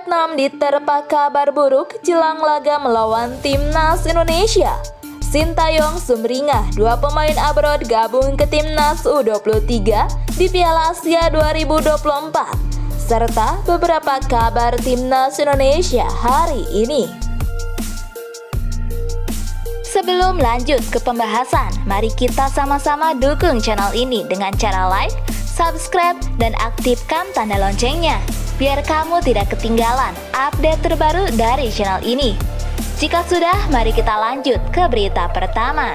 Vietnam diterpa kabar buruk jelang laga melawan Timnas Indonesia. Sintayong Sumringah, dua pemain abroad gabung ke Timnas U23 di Piala Asia 2024, serta beberapa kabar Timnas Indonesia hari ini. Sebelum lanjut ke pembahasan, mari kita sama-sama dukung channel ini dengan cara like, subscribe, dan aktifkan tanda loncengnya, biar kamu tidak ketinggalan update terbaru dari channel ini. Jika sudah, mari kita lanjut ke berita pertama.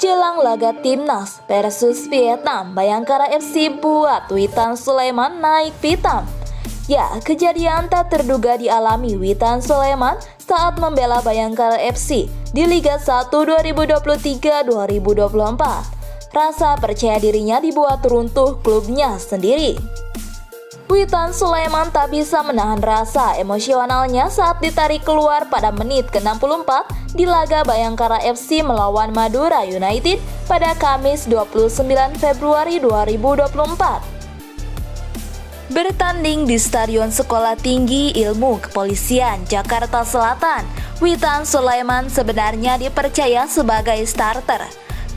Jelang laga Timnas versus Vietnam, Bayangkara FC buat Witan Sulaiman naik pitam. Ya, kejadian tak terduga dialami Witan Sulaiman saat membela Bayangkara FC di Liga 1 2023-2024. Rasa percaya dirinya dibuat runtuh klubnya sendiri. Witan Sulaiman tak bisa menahan rasa emosionalnya saat ditarik keluar pada menit ke-64 di laga Bayangkara FC melawan Madura United pada Kamis 29 Februari 2024. Bertanding di Stadion Sekolah Tinggi Ilmu Kepolisian Jakarta Selatan, Witan Sulaiman sebenarnya dipercaya sebagai starter.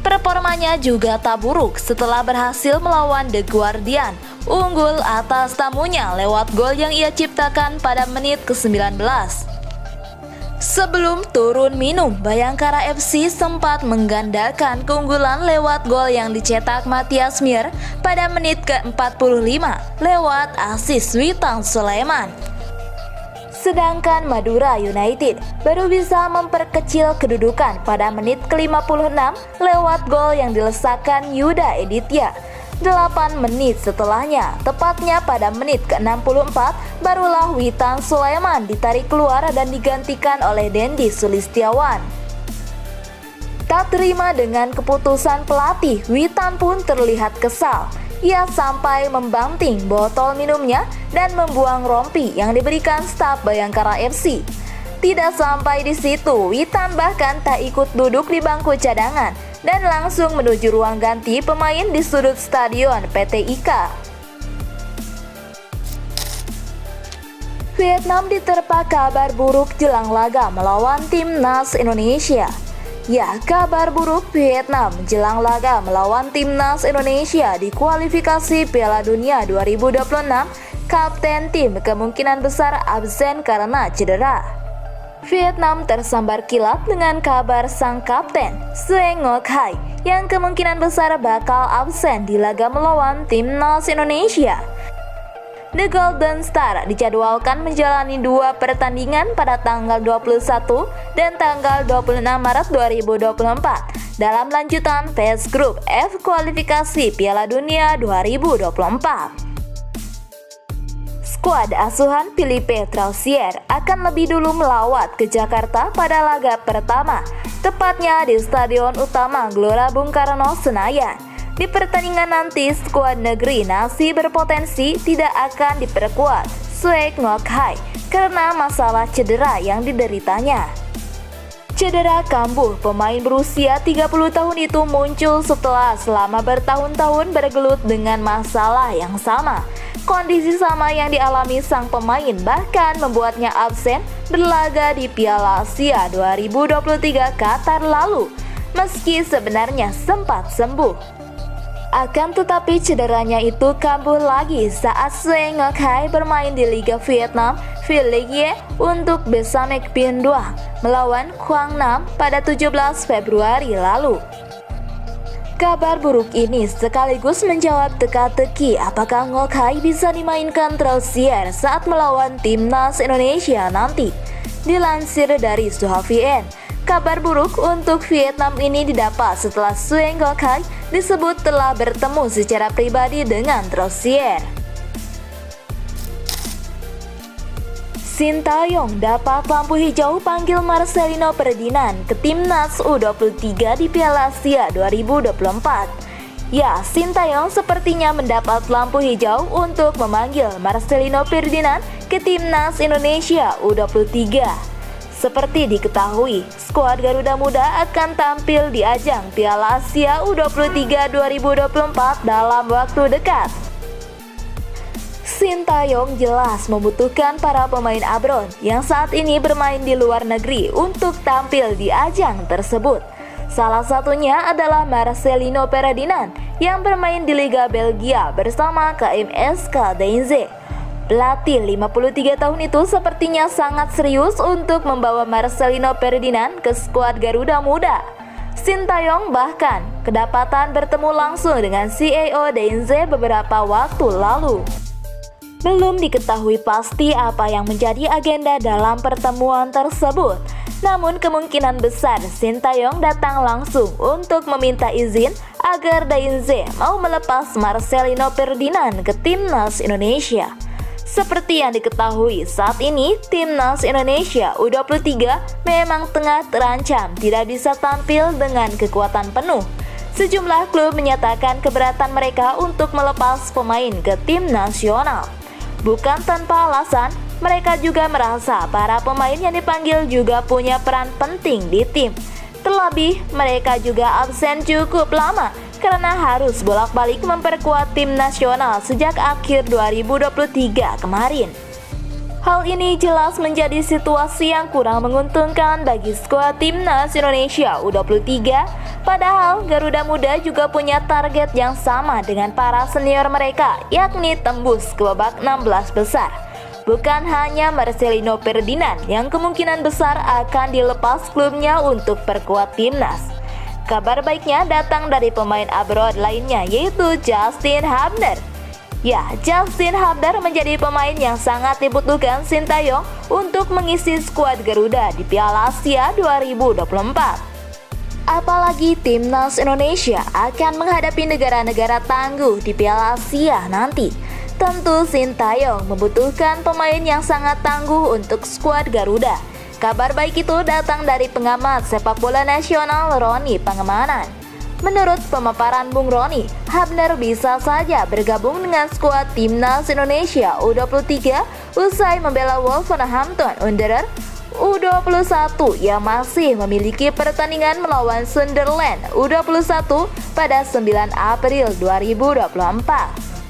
Performanya juga tak buruk setelah berhasil melawan The Guardian, unggul atas tamunya lewat gol yang ia ciptakan pada menit ke-19. Sebelum turun minum, Bayangkara FC sempat menggandakan keunggulan lewat gol yang dicetak Matias Mier pada menit ke-45 lewat asis Witan Sulaiman. Sedangkan Madura United baru bisa memperkecil kedudukan pada menit ke-56 lewat gol yang dilesakkan Yuda Editya. 8 menit setelahnya, tepatnya pada menit ke-64, barulah Witan Sulaiman ditarik keluar dan digantikan oleh Dendi Sulistiawan. Tak terima dengan keputusan pelatih, Witan pun terlihat kesal. Ia sampai membanting botol minumnya dan membuang rompi yang diberikan staf Bayangkara FC. Tidak sampai di situ, Witan bahkan tak ikut duduk di bangku cadangan dan langsung menuju ruang ganti pemain di sudut stadion PT IKA. Vietnam diterpa kabar buruk jelang laga melawan Timnas Indonesia. Ya, kabar buruk Vietnam jelang laga melawan Timnas Indonesia di kualifikasi Piala Dunia 2026, kapten tim kemungkinan besar absen karena cedera. Vietnam tersambar kilat dengan kabar sang kapten, Sueng Ngoc Hai, yang kemungkinan besar bakal absen di laga melawan Timnas Indonesia. The Golden Star dijadwalkan menjalani 2 pertandingan pada tanggal 21 dan tanggal 26 Maret 2024 dalam lanjutan phase Grup F kualifikasi Piala Dunia 2024. Skuad asuhan Philippe Troussier akan lebih dulu melawat ke Jakarta pada laga pertama, tepatnya di Stadion Utama Gelora Bung Karno, Senayan. Di pertandingan nanti, skuad negeri nasi berpotensi tidak akan diperkuat Sueng Ngoc Hai karena masalah cedera yang dideritanya. Cedera kambuh pemain berusia 30 tahun itu muncul setelah selama bertahun-tahun bergelut dengan masalah yang sama. Kondisi sama yang dialami sang pemain bahkan membuatnya absen berlaga di Piala Asia 2023 Qatar lalu, meski sebenarnya sempat sembuh. Akan tetapi cederanya itu kambuh lagi saat Sueng Ngoc Hai bermain di Liga Vietnam V-League untuk Besamek Bien Duong melawan Quang Nam pada 17 Februari lalu. Kabar buruk ini sekaligus menjawab teka-teki apakah Ngoc Hai bisa dimainkan Troussier saat melawan Timnas Indonesia nanti. Dilansir dari Suhavien, kabar buruk untuk Vietnam ini didapat setelah Sueng Ngoc Hai disebut telah bertemu secara pribadi dengan Troussier. Sintayong dapat lampu hijau panggil Marcelino Ferdinand ke Timnas U23 di Piala Asia 2024. Ya, Sintayong sepertinya mendapat lampu hijau untuk memanggil Marcelino Ferdinand ke Timnas Indonesia U23. Seperti diketahui, skuad Garuda Muda akan tampil di ajang Piala Asia U23 2024 dalam waktu dekat. Sintayong jelas membutuhkan para pemain abron yang saat ini bermain di luar negeri untuk tampil di ajang tersebut. Salah satunya adalah Marcelino Ferdinand yang bermain di Liga Belgia bersama KMSK Deinze. Pelatih 53 tahun itu sepertinya sangat serius untuk membawa Marcelino Ferdinand ke skuad Garuda Muda. Sintayong bahkan kedapatan bertemu langsung dengan CEO Deinze beberapa waktu lalu. Belum diketahui pasti apa yang menjadi agenda dalam pertemuan tersebut. Namun kemungkinan besar Sintayong datang langsung untuk meminta izin agar Deinze mau melepas Marcelino Ferdinand ke timnas Indonesia. Seperti yang diketahui saat ini, timnas Indonesia U23 memang tengah terancam tidak bisa tampil dengan kekuatan penuh. Sejumlah klub menyatakan keberatan mereka untuk melepas pemain ke tim nasional. Bukan tanpa alasan, mereka juga merasa para pemain yang dipanggil juga punya peran penting di tim. Terlebih, mereka juga absen cukup lama karena harus bolak-balik memperkuat tim nasional sejak akhir 2023 kemarin. Hal ini jelas menjadi situasi yang kurang menguntungkan bagi skuad timnas Indonesia U23. Padahal Garuda Muda juga punya target yang sama dengan para senior mereka, yakni tembus ke babak 16 besar. Bukan hanya Marcelino Ferdinand yang kemungkinan besar akan dilepas klubnya untuk perkuat timnas. Kabar baiknya datang dari pemain abroad lainnya, yaitu Justin Hubner. Ya, Justin Hubner menjadi pemain yang sangat dibutuhkan Sintayong untuk mengisi skuad Garuda di Piala Asia 2024. Apalagi timnas Indonesia akan menghadapi negara-negara tangguh di Piala Asia nanti. Tentu Sintayong membutuhkan pemain yang sangat tangguh untuk skuad Garuda. Kabar baik itu datang dari pengamat sepak bola nasional Roni Pangemanan. Menurut pemaparan Bung Roni, Hubner bisa saja bergabung dengan skuad timnas Indonesia U23 usai membela Wolverhampton Wanderers U21 yang masih memiliki pertandingan melawan Sunderland U21 pada 9 April 2024.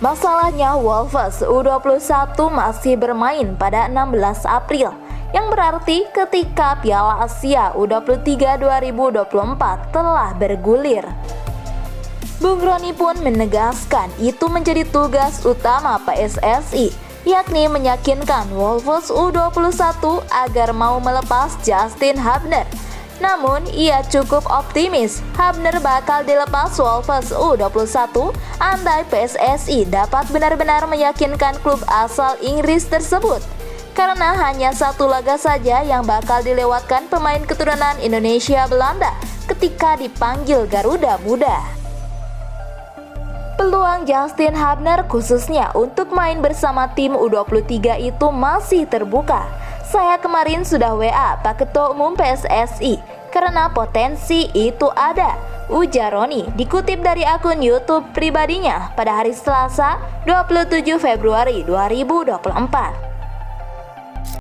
Masalahnya Wolves U21 masih bermain pada 16 April, yang berarti ketika Piala Asia U23 2024 telah bergulir. Bung Roni pun menegaskan itu menjadi tugas utama PSSI, yakni meyakinkan Wolves U21 agar mau melepas Justin Hubner. Namun, ia cukup optimis Hubner bakal dilepas Wolves U21 andai PSSI dapat benar-benar meyakinkan klub asal Inggris tersebut. Karena hanya satu laga saja yang bakal dilewatkan pemain keturunan Indonesia Belanda ketika dipanggil Garuda Muda. Peluang Justin Hubner khususnya untuk main bersama tim U23 itu masih terbuka. Saya kemarin sudah WA Pak Ketua Umum PSSI karena potensi itu ada, ujar Roni dikutip dari akun YouTube pribadinya pada hari Selasa 27 Februari 2024.